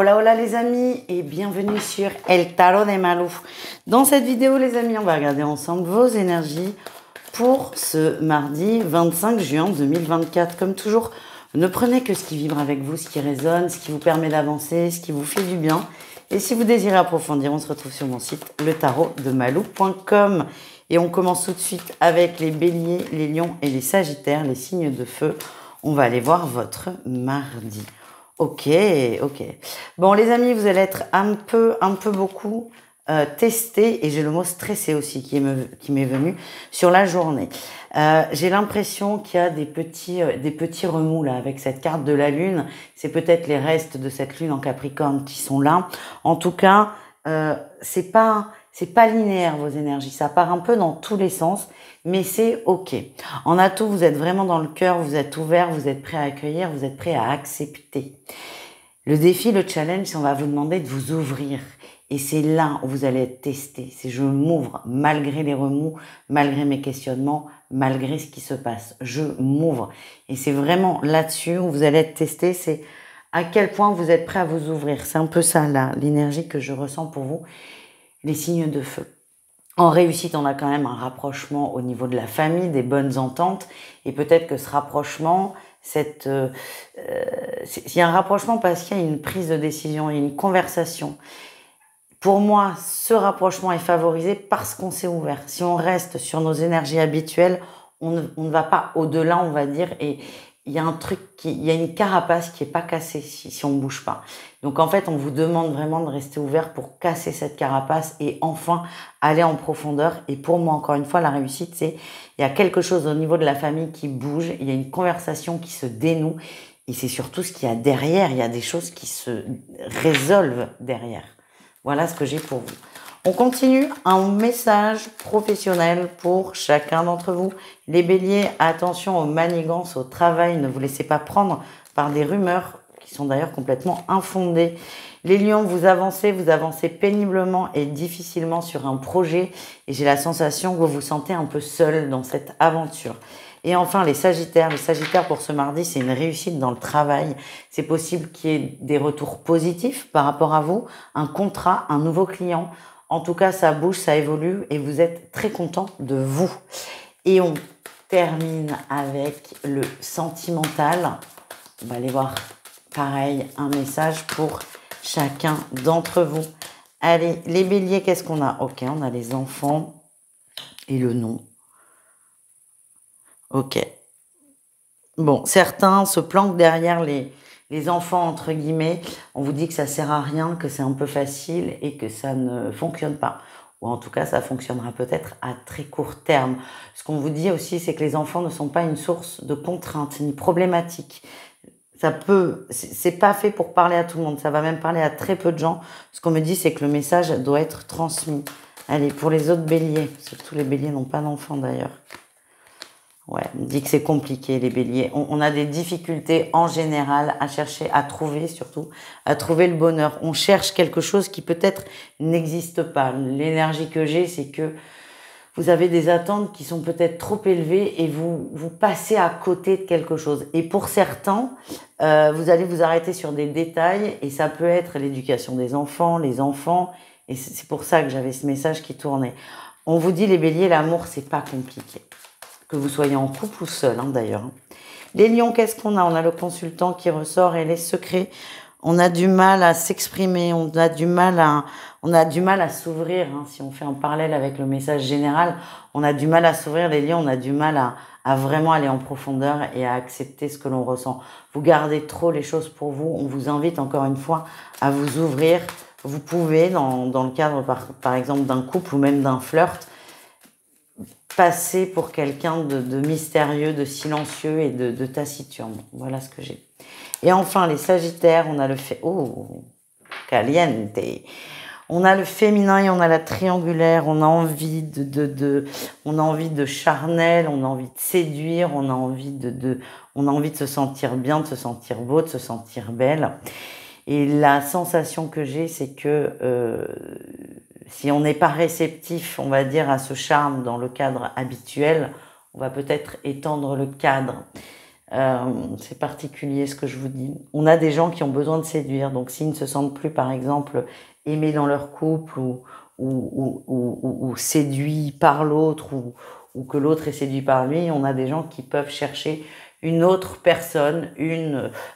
Hola hola les amis et bienvenue sur El Tarot de Malou. Dans cette vidéo les amis, on va regarder ensemble vos énergies pour ce mardi 25 juin 2024. Comme toujours, ne prenez que ce qui vibre avec vous, ce qui résonne, ce qui vous permet d'avancer, ce qui vous fait du bien. Et si vous désirez approfondir, on se retrouve sur mon site letarotdemalou.com. Et on commence tout de suite avec les béliers, les lions et les sagittaires, les signes de feu. On va aller voir votre mardi. Ok. Bon, les amis, vous allez être un peu beaucoup testé, et j'ai le mot stressé aussi qui m'est venu sur la journée. J'ai l'impression qu'il y a des petits remous là avec cette carte de la lune. C'est peut-être les restes de cette lune en Capricorne qui sont là. En tout cas, c'est pas linéaire vos énergies. Ça part un peu dans tous les sens. Mais c'est ok. En atout, vous êtes vraiment dans le cœur, vous êtes ouvert, vous êtes prêt à accueillir, vous êtes prêt à accepter. Le défi, le challenge, c'est on va vous demander de vous ouvrir. Et c'est là où vous allez être testé. C'est je m'ouvre malgré les remous, malgré mes questionnements, malgré ce qui se passe. Je m'ouvre. Et c'est vraiment là-dessus où vous allez être testé. C'est à quel point vous êtes prêt à vous ouvrir. C'est un peu ça là, l'énergie que je ressens pour vous. Les signes de feu. En réussite, on a quand même un rapprochement au niveau de la famille, des bonnes ententes. Et peut-être que ce rapprochement, il y a un rapprochement parce qu'il y a une prise de décision, il y a une conversation. Pour moi, ce rapprochement est favorisé parce qu'on s'est ouvert. Si on reste sur nos énergies habituelles, on ne va pas au-delà, on va dire. Et il y a il y a une carapace qui est pas cassée si on bouge pas. Donc en fait, on vous demande vraiment de rester ouvert pour casser cette carapace et enfin aller en profondeur. Et pour moi, encore une fois, la réussite, il y a quelque chose au niveau de la famille qui bouge, il y a une conversation qui se dénoue et c'est surtout ce qu'il y a derrière. Il y a des choses qui se résolvent derrière. Voilà ce que j'ai pour vous. On continue, un message professionnel pour chacun d'entre vous. Les béliers, attention aux manigances, au travail. Ne vous laissez pas prendre par des rumeurs qui sont d'ailleurs complètement infondées. Les lions, vous avancez péniblement et difficilement sur un projet. Et j'ai la sensation que vous vous sentez un peu seul dans cette aventure. Et enfin, les sagittaires pour ce mardi, c'est une réussite dans le travail. C'est possible qu'il y ait des retours positifs par rapport à vous, un contrat, un nouveau client. En tout cas, ça bouge, ça évolue et vous êtes très content de vous. Et on termine avec le sentimental. On va aller voir, pareil, un message pour chacun d'entre vous. Allez, les béliers, qu'est-ce qu'on a? Ok, on a les enfants et le nom. Ok. Bon, certains se planquent derrière les enfants, entre guillemets. On vous dit que ça sert à rien, que c'est un peu facile et que ça ne fonctionne pas. Ou en tout cas, ça fonctionnera peut-être à très court terme. Ce qu'on vous dit aussi, c'est que les enfants ne sont pas une source de contraintes ni problématiques. C'est pas fait pour parler à tout le monde. Ça va même parler à très peu de gens. Ce qu'on me dit, c'est que le message doit être transmis. Allez, pour les autres béliers, parce que tous les béliers n'ont pas d'enfants d'ailleurs. Ouais, on dit que c'est compliqué les béliers. On a des difficultés en général à chercher, à trouver surtout, à trouver le bonheur. On cherche quelque chose qui peut-être n'existe pas. L'énergie que j'ai, c'est que vous avez des attentes qui sont peut-être trop élevées et vous passez à côté de quelque chose. Et pour certains, vous allez vous arrêter sur des détails et ça peut être l'éducation des enfants, les enfants. Et c'est pour ça que j'avais ce message qui tournait. On vous dit les béliers, l'amour, c'est pas compliqué. Que vous soyez en couple ou seul, d'ailleurs. Les lions, qu'est-ce qu'on a? On a le consultant qui ressort et les secrets. On a du mal à s'exprimer, on a du mal à s'ouvrir. Si on fait un parallèle avec le message général, on a du mal à s'ouvrir. Les lions, on a du mal à vraiment aller en profondeur et à accepter ce que l'on ressent. Vous gardez trop les choses pour vous. On vous invite encore une fois à vous ouvrir. Vous pouvez, dans le cadre par exemple d'un couple ou même d'un flirt, passer pour quelqu'un de mystérieux, de silencieux et de taciturne. Voilà ce que j'ai. Et enfin, les sagittaires, on a le caliente. On a le féminin et on a la triangulaire. On a envie on a envie de charnel, on a envie de séduire, on a envie on a envie de se sentir bien, de se sentir beau, de se sentir belle. Et la sensation que j'ai, c'est que si on n'est pas réceptif, on va dire, à ce charme dans le cadre habituel, on va peut-être étendre le cadre. C'est particulier ce que je vous dis. On a des gens qui ont besoin de séduire, donc s'ils ne se sentent plus, par exemple, aimés dans leur couple ou séduits par l'autre ou que l'autre est séduit par lui, on a des gens qui peuvent chercher une autre personne,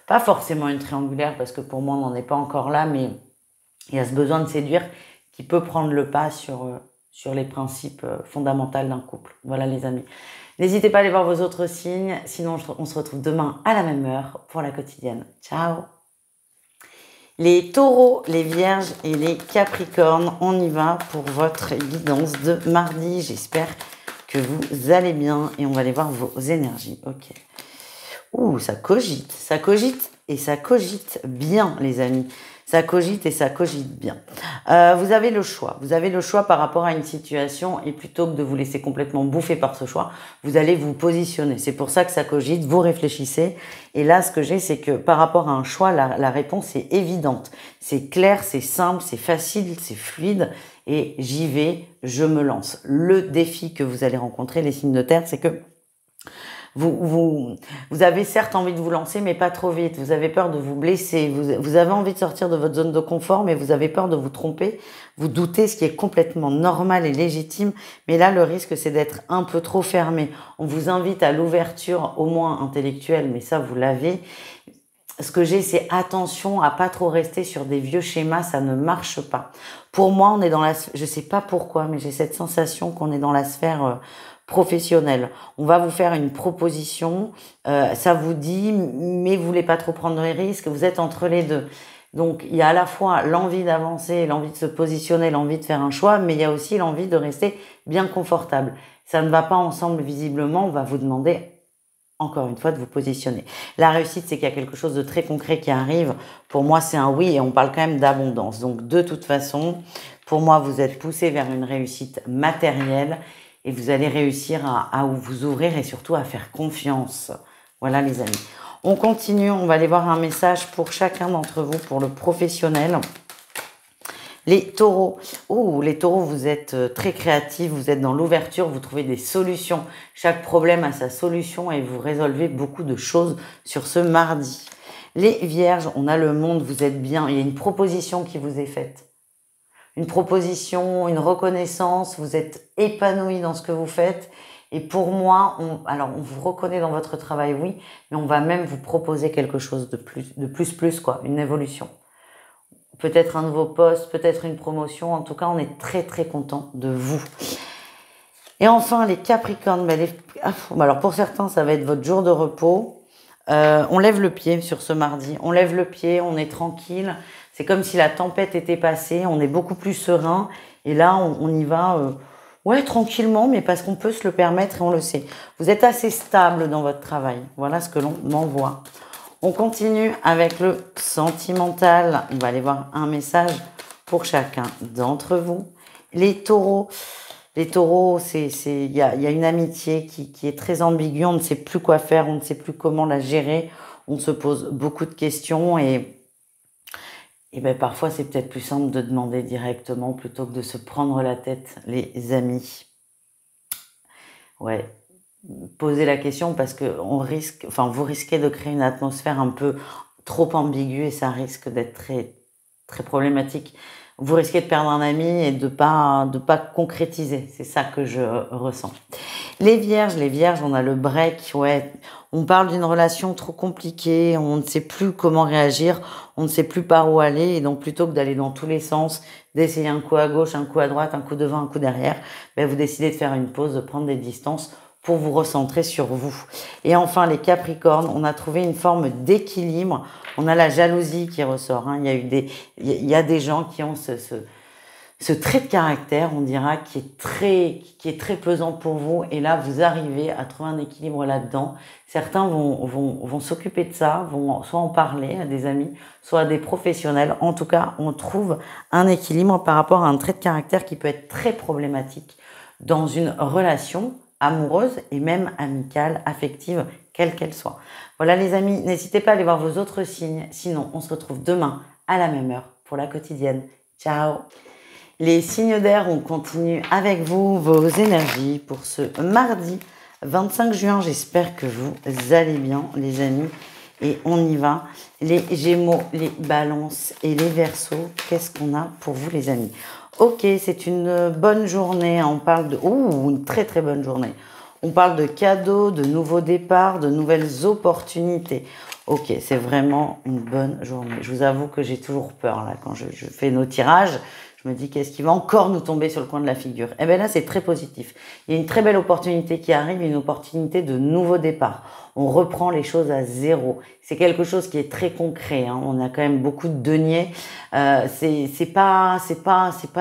pas forcément une triangulaire, parce que pour moi, on n'en est pas encore là, mais il y a ce besoin de séduire qui peut prendre le pas sur les principes fondamentaux d'un couple. Voilà les amis. N'hésitez pas à aller voir vos autres signes, sinon on se retrouve demain à la même heure pour la quotidienne. Ciao! Les taureaux, les vierges et les capricornes, on y va pour votre guidance de mardi. J'espère que vous allez bien et on va aller voir vos énergies. Ok. Ouh, ça cogite et ça cogite bien les amis. Ça cogite et ça cogite bien. Vous avez le choix. Vous avez le choix par rapport à une situation et plutôt que de vous laisser complètement bouffer par ce choix, vous allez vous positionner. C'est pour ça que ça cogite, vous réfléchissez. Et là, ce que j'ai, c'est que par rapport à un choix, la réponse est évidente. C'est clair, c'est simple, c'est facile, c'est fluide. Et j'y vais, je me lance. Le défi que vous allez rencontrer, les signes de terre, c'est que vous avez certes envie de vous lancer, mais pas trop vite. Vous avez peur de vous blesser. Vous avez envie de sortir de votre zone de confort, mais vous avez peur de vous tromper. Vous doutez, ce qui est complètement normal et légitime. Mais là, le risque, c'est d'être un peu trop fermé. On vous invite à l'ouverture, au moins intellectuelle, mais ça, vous l'avez. Ce que j'ai, c'est attention à pas trop rester sur des vieux schémas, ça ne marche pas. Pour moi, on est dans je sais pas pourquoi, mais j'ai cette sensation qu'on est dans la sphère professionnelle. On va vous faire une proposition, ça vous dit, mais vous voulez pas trop prendre de risques, vous êtes entre les deux. Donc, il y a à la fois l'envie d'avancer, l'envie de se positionner, l'envie de faire un choix, mais il y a aussi l'envie de rester bien confortable. Ça ne va pas ensemble visiblement, on va vous demander encore une fois de vous positionner. La réussite, c'est qu'il y a quelque chose de très concret qui arrive. Pour moi, c'est un oui et on parle quand même d'abondance. Donc, de toute façon, pour moi, vous êtes poussé vers une réussite matérielle et vous allez réussir à vous ouvrir et surtout à faire confiance. Voilà les amis. On continue, on va aller voir un message pour chacun d'entre vous, pour le professionnel. Les taureaux, les taureaux, vous êtes très créatifs, vous êtes dans l'ouverture, vous trouvez des solutions. Chaque problème a sa solution et vous résolvez beaucoup de choses sur ce mardi. Les vierges, on a le monde, vous êtes bien, il y a une proposition qui vous est faite. Une proposition, une reconnaissance, vous êtes épanoui dans ce que vous faites. Et pour moi, on vous reconnaît dans votre travail, oui, mais on va même vous proposer quelque chose de plus, quoi, une évolution. Peut-être un nouveau poste, peut-être une promotion. En tout cas, on est très, très content de vous. Et enfin, les Capricornes. Alors, pour certains, ça va être votre jour de repos. On lève le pied sur ce mardi. On lève le pied, on est tranquille. C'est comme si la tempête était passée. On est beaucoup plus serein. Et là, on y va tranquillement, mais parce qu'on peut se le permettre et on le sait. Vous êtes assez stable dans votre travail. Voilà ce que l'on m'envoie. On continue avec le sentimental. On va aller voir un message pour chacun d'entre vous. Les taureaux, il y a une amitié qui est très ambiguë. On ne sait plus quoi faire, on ne sait plus comment la gérer. On se pose beaucoup de questions et parfois c'est peut-être plus simple de demander directement plutôt que de se prendre la tête, les amis. Ouais. Poser la question parce que vous risquez de créer une atmosphère un peu trop ambiguë et ça risque d'être très, très problématique. Vous risquez de perdre un ami et de pas concrétiser. C'est ça que je ressens. Les vierges, on a le break. Ouais, on parle d'une relation trop compliquée. On ne sait plus comment réagir. On ne sait plus par où aller. Et donc, plutôt que d'aller dans tous les sens, d'essayer un coup à gauche, un coup à droite, un coup devant, un coup derrière, vous décidez de faire une pause, de prendre des distances pour vous recentrer sur vous. Et enfin, les Capricornes, on a trouvé une forme d'équilibre. On a la jalousie qui ressort. Hein. Il y a des gens qui ont ce trait de caractère, on dira, qui est très pesant pour vous. Et là, vous arrivez à trouver un équilibre là-dedans. Certains vont s'occuper de ça, vont soit en parler à des amis, soit à des professionnels. En tout cas, on trouve un équilibre par rapport à un trait de caractère qui peut être très problématique dans une relation amoureuse et même amicale, affective, quelle qu'elle soit. Voilà les amis, n'hésitez pas à aller voir vos autres signes. Sinon, on se retrouve demain à la même heure pour la quotidienne. Ciao! Les signes d'air, on continue avec vous vos énergies pour ce mardi 25 juin, j'espère que vous allez bien, les amis. Et on y va. Les Gémeaux, les Balances et les Verseaux, qu'est-ce qu'on a pour vous, les amis? Ok, c'est une bonne journée. On parle de... Ouh, une très très bonne journée. On parle de cadeaux, de nouveaux départs, de nouvelles opportunités. Ok, c'est vraiment une bonne journée. Je vous avoue que j'ai toujours peur là quand je fais nos tirages. Je me dis qu'est-ce qui va encore nous tomber sur le coin de la figure. Eh bien là, c'est très positif. Il y a une très belle opportunité qui arrive, une opportunité de nouveau départ. On reprend les choses à zéro. C'est quelque chose qui est très concret. Hein. On a quand même beaucoup de deniers. C'est pas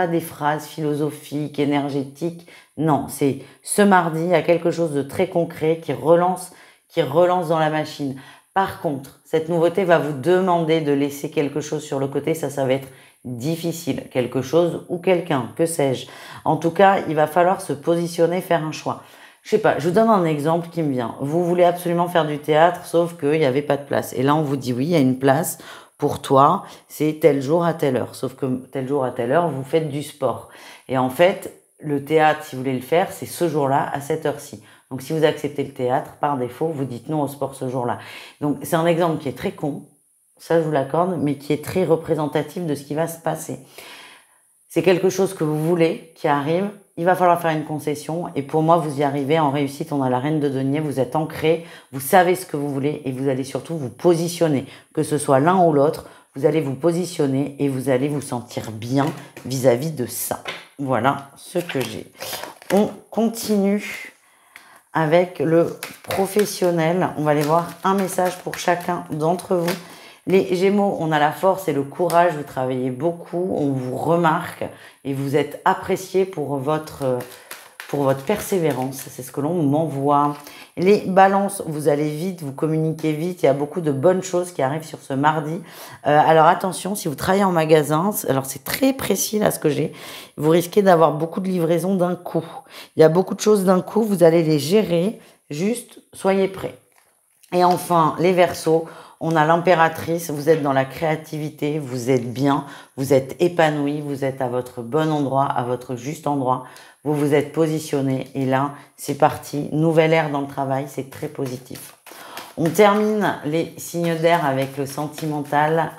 des phrases philosophiques, énergétiques. Non, c'est ce mardi, il y a quelque chose de très concret qui relance dans la machine. Par contre, cette nouveauté va vous demander de laisser quelque chose sur le côté. Ça va être difficile. Quelque chose ou quelqu'un, que sais-je. En tout cas, il va falloir se positionner, faire un choix. Je sais pas, je vous donne un exemple qui me vient. Vous voulez absolument faire du théâtre, sauf qu'il n'y avait pas de place. Et là, on vous dit oui, il y a une place pour toi, c'est tel jour à telle heure. Sauf que tel jour à telle heure, vous faites du sport. Et en fait, le théâtre, si vous voulez le faire, c'est ce jour-là, à cette heure-ci. Donc, si vous acceptez le théâtre, par défaut, vous dites non au sport ce jour-là. Donc, c'est un exemple qui est très con, ça je vous l'accorde, mais qui est très représentatif de ce qui va se passer. C'est quelque chose que vous voulez, qui arrive, il va falloir faire une concession, et pour moi, vous y arrivez en réussite. On a la reine de denier, vous êtes ancré, vous savez ce que vous voulez, et vous allez surtout vous positionner, que ce soit l'un ou l'autre, vous allez vous positionner, et vous allez vous sentir bien vis-à-vis de ça. Voilà ce que j'ai. On continue avec le professionnel. On va aller voir un message pour chacun d'entre vous. Les Gémeaux, on a la force et le courage, vous travaillez beaucoup, on vous remarque et vous êtes apprécié pour votre persévérance. C'est ce que l'on m'envoie. Les Balances, vous allez vite, vous communiquez vite, il y a beaucoup de bonnes choses qui arrivent sur ce mardi. Alors attention, si vous travaillez en magasin, alors c'est très précis là ce que j'ai, vous risquez d'avoir beaucoup de livraisons d'un coup. Il y a beaucoup de choses d'un coup, vous allez les gérer, juste soyez prêts. Et enfin, les Verseaux, on a l'impératrice, vous êtes dans la créativité, vous êtes bien, vous êtes épanoui, vous êtes à votre bon endroit, à votre juste endroit, vous vous êtes positionné et là, c'est parti, nouvelle ère dans le travail, c'est très positif. On termine les signes d'air avec le sentimental,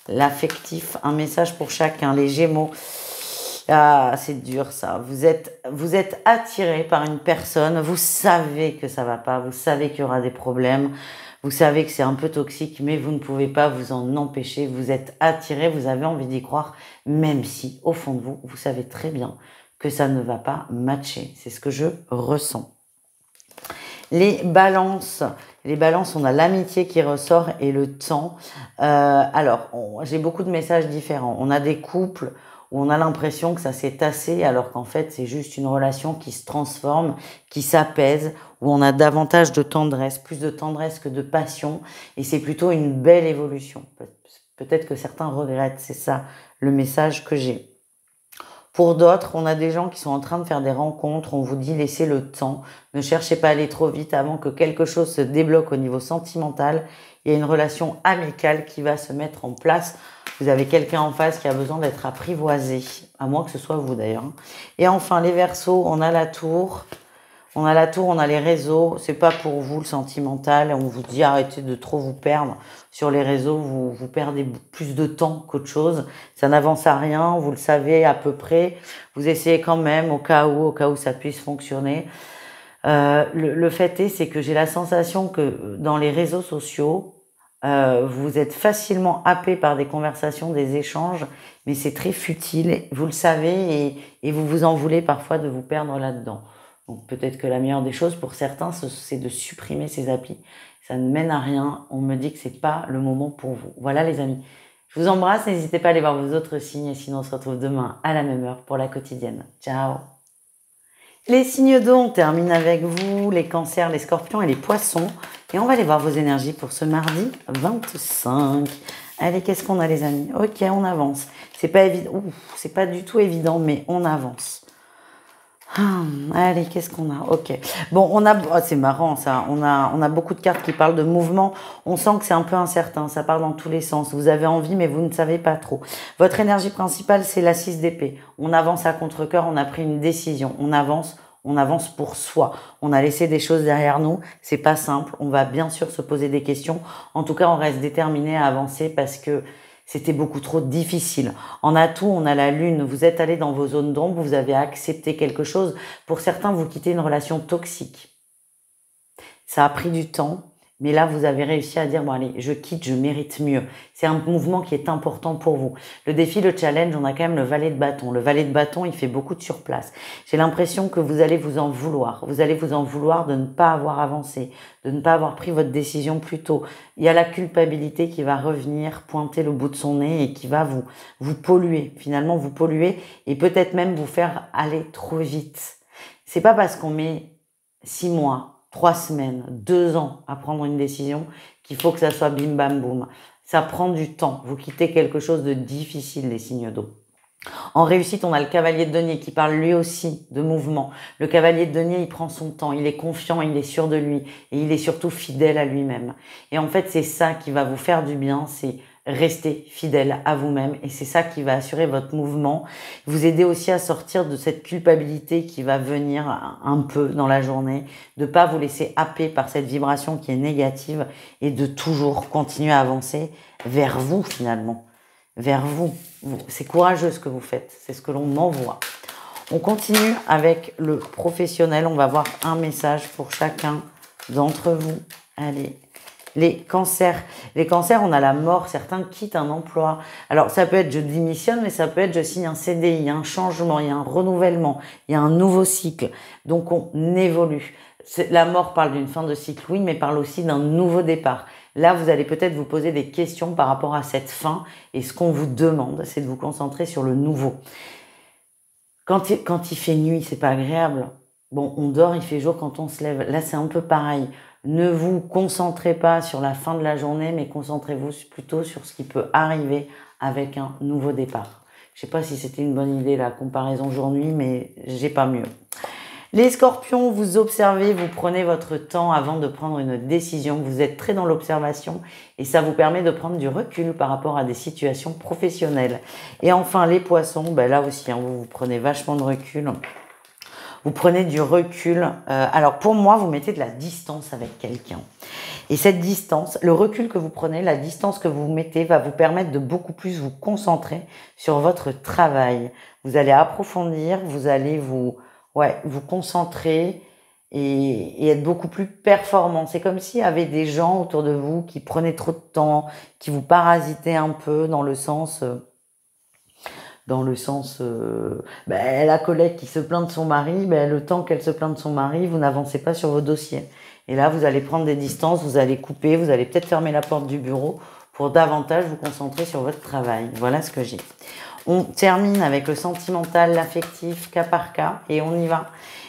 l'affectif, un message pour chacun, les Gémeaux. Ah, c'est dur ça. Vous êtes attiré par une personne, vous savez que ça va pas, vous savez qu'il y aura des problèmes, vous savez que c'est un peu toxique, mais vous ne pouvez pas vous en empêcher. Vous êtes attiré, vous avez envie d'y croire, même si, au fond de vous, vous savez très bien que ça ne va pas matcher. C'est ce que je ressens. Les Balances, on a l'amitié qui ressort et le temps. Alors, j'ai beaucoup de messages différents. On a des couples où on a l'impression que ça s'est tassé, alors qu'en fait, c'est juste une relation qui se transforme, qui s'apaise, où on a davantage de tendresse, plus de tendresse que de passion, et c'est plutôt une belle évolution. Peut-être que certains regrettent, c'est ça le message que j'ai. Pour d'autres, on a des gens qui sont en train de faire des rencontres, on vous dit laissez le temps, ne cherchez pas à aller trop vite avant que quelque chose se débloque au niveau sentimental. Il y a une relation amicale qui va se mettre en place. Vous avez quelqu'un en face qui a besoin d'être apprivoisé, à moins que ce soit vous d'ailleurs. Et enfin, les Verseaux, on a la tour. On a les réseaux. C'est pas pour vous le sentimental. On vous dit arrêtez de trop vous perdre. Sur les réseaux, vous perdez plus de temps qu'autre chose. Ça n'avance à rien. Vous le savez à peu près. Vous essayez quand même au cas où ça puisse fonctionner. Le fait est, c'est que j'ai la sensation que dans les réseaux sociaux, vous êtes facilement happé par des conversations, des échanges, mais c'est très futile, vous le savez, et vous vous en voulez parfois de vous perdre là-dedans. Donc peut-être que la meilleure des choses pour certains, c'est de supprimer ces applis. Ça ne mène à rien, on me dit que c'est pas le moment pour vous. Voilà les amis, je vous embrasse, n'hésitez pas à aller voir vos autres signes, et sinon on se retrouve demain à la même heure pour la quotidienne. Ciao. Les signes d'eau, on termine avec vous, les cancers, les scorpions et les poissons. Et on va aller voir vos énergies pour ce mardi 25. Allez, qu'est-ce qu'on a les amis? Ok, on avance. C'est pas évident, c'est pas du tout évident, mais on avance. Allez, qu'est-ce qu'on a? Ok. Bon, c'est marrant ça. On a beaucoup de cartes qui parlent de mouvement. On sent que c'est un peu incertain. Ça part dans tous les sens. Vous avez envie, mais vous ne savez pas trop. Votre énergie principale, c'est la 6 d'épée. On avance à contre-cœur. On a pris une décision. On avance. On avance pour soi. On a laissé des choses derrière nous. C'est pas simple. On va bien sûr se poser des questions. En tout cas, on reste déterminé à avancer parce que c'était beaucoup trop difficile. En atout, on a la lune. Vous êtes allé dans vos zones d'ombre. Vous avez accepté quelque chose. Pour certains, vous quittez une relation toxique. Ça a pris du temps. Mais là, vous avez réussi à dire, bon allez, je quitte, je mérite mieux. C'est un mouvement qui est important pour vous. Le défi, le challenge, on a quand même le valet de bâton. Le valet de bâton, il fait beaucoup de surplace. J'ai l'impression que vous allez vous en vouloir. Vous allez vous en vouloir de ne pas avoir avancé, de ne pas avoir pris votre décision plus tôt. Il y a la culpabilité qui va revenir pointer le bout de son nez et qui va vous polluer, finalement vous polluer et peut-être même vous faire aller trop vite. C'est pas parce qu'on met 6 mois, 3 semaines, 2 ans à prendre une décision qu'il faut que ça soit bim bam boum. Ça prend du temps. Vous quittez quelque chose de difficile, les signes d'eau. En réussite, on a le cavalier de denier qui parle lui aussi de mouvement. Le cavalier de denier, il prend son temps, il est confiant, il est sûr de lui et il est surtout fidèle à lui-même. Et en fait, c'est ça qui va vous faire du bien, c'est rester fidèle à vous-même et c'est ça qui va assurer votre mouvement, vous aider aussi à sortir de cette culpabilité qui va venir un peu dans la journée, de pas vous laisser happer par cette vibration qui est négative et de toujours continuer à avancer vers vous finalement, vers vous. C'est courageux ce que vous faites, c'est ce que l'on envoie. On continue avec le professionnel, on va voir un message pour chacun d'entre vous. Allez. Les cancers, on a la mort, certains quittent un emploi. Alors ça peut être je démissionne, mais ça peut être je signe un CDI, il y a un changement, il y a un renouvellement, il y a un nouveau cycle. Donc on évolue. La mort parle d'une fin de cycle, oui, mais parle aussi d'un nouveau départ. Là, vous allez peut-être vous poser des questions par rapport à cette fin et ce qu'on vous demande, c'est de vous concentrer sur le nouveau. Quand il fait nuit, c'est pas agréable. Bon, on dort, il fait jour quand on se lève. Là, c'est un peu pareil. Ne vous concentrez pas sur la fin de la journée, mais concentrez-vous plutôt sur ce qui peut arriver avec un nouveau départ. Je sais pas si c'était une bonne idée la comparaison jour-nuit, mais j'ai pas mieux. Les scorpions, vous observez, vous prenez votre temps avant de prendre une décision. Vous êtes très dans l'observation et ça vous permet de prendre du recul par rapport à des situations professionnelles. Et enfin, les poissons, ben là aussi, hein, vous prenez vachement de recul. Vous prenez du recul. Alors pour moi, vous mettez de la distance avec quelqu'un. Et cette distance, le recul que vous prenez, la distance que vous mettez va vous permettre de beaucoup plus vous concentrer sur votre travail. Vous allez approfondir, vous allez vous concentrer et être beaucoup plus performant. C'est comme s'il y avait des gens autour de vous qui prenaient trop de temps, qui vous parasitaient un peu dans le sens... la collègue qui se plaint de son mari, le temps qu'elle se plaint de son mari, vous n'avancez pas sur vos dossiers. Et là, vous allez prendre des distances, vous allez couper, vous allez peut-être fermer la porte du bureau pour davantage vous concentrer sur votre travail. Voilà ce que j'ai. On termine avec le sentimental, l'affectif, cas par cas, et on y va.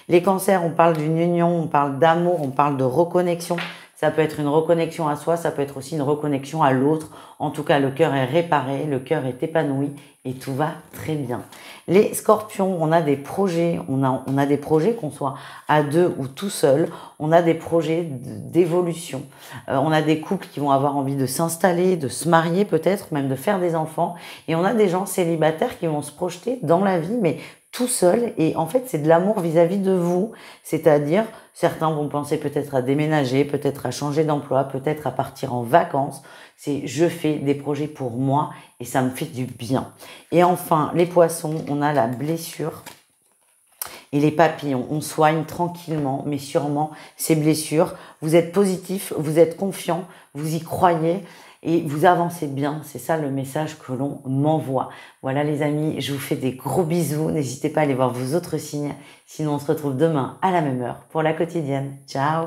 Les cancers, on parle d'une union, on parle d'amour, on parle de reconnexion. Ça peut être une reconnexion à soi, ça peut être aussi une reconnexion à l'autre. En tout cas, le cœur est réparé, le cœur est épanoui et tout va très bien. Les scorpions, on a des projets, on a des projets qu'on soit à deux ou tout seul, on a des projets d'évolution. On a des couples qui vont avoir envie de s'installer, de se marier peut-être, même de faire des enfants. Et on a des gens célibataires qui vont se projeter dans la vie, mais tout seul, et en fait c'est de l'amour vis-à-vis de vous, c'est-à-dire certains vont penser peut-être à déménager, peut-être à changer d'emploi, peut-être à partir en vacances. C'est je fais des projets pour moi et ça me fait du bien. Et enfin les poissons, on a la blessure et les papillons. On soigne tranquillement mais sûrement ces blessures. Vous êtes positif, vous êtes confiant, vous y croyez. Et vous avancez bien, c'est ça le message que l'on m'envoie. Voilà les amis, je vous fais des gros bisous. N'hésitez pas à aller voir vos autres signes. Sinon, on se retrouve demain à la même heure pour la quotidienne. Ciao!